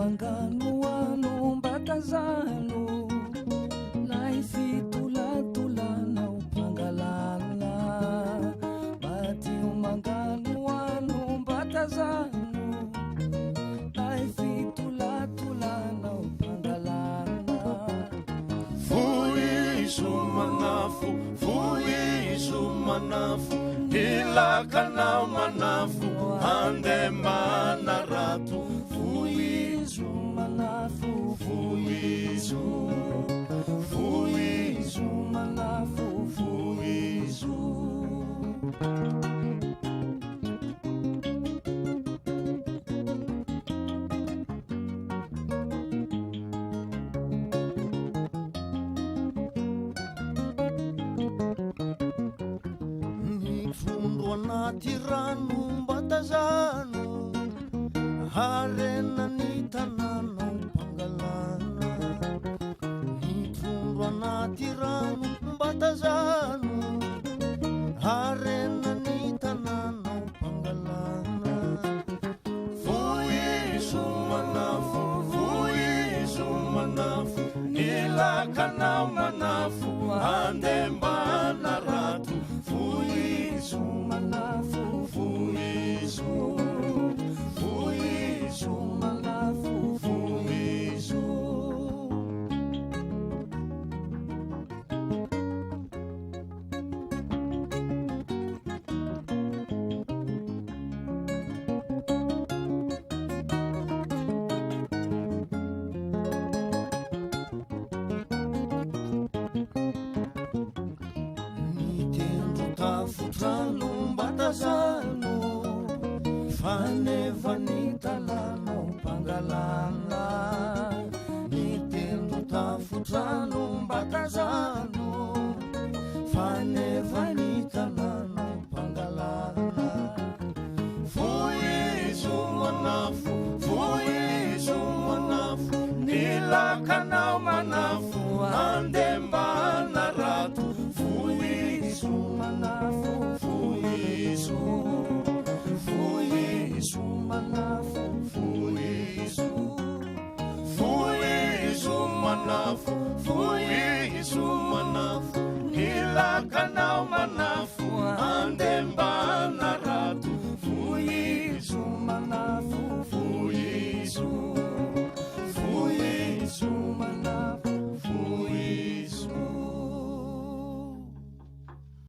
mangano anombatazano lai fitolatolana pangalana batio mangano anombatazano lai fitolatolana pangalana fuiso manafo ilakanao manafo andemana rato fuiso manafo fuiso manafo fuiso anaty rano mbatazano harena ny tanànao mpangalana nitondro anaty rano mbatazano harena ny tanànao mpangalana fuiso manafo ilakanao manafo andembana rato fuiso manafo fuiso manafo fuiso tafotrano mbatazano fanevanitalano mpangalana nitendo tafotrano mbatazano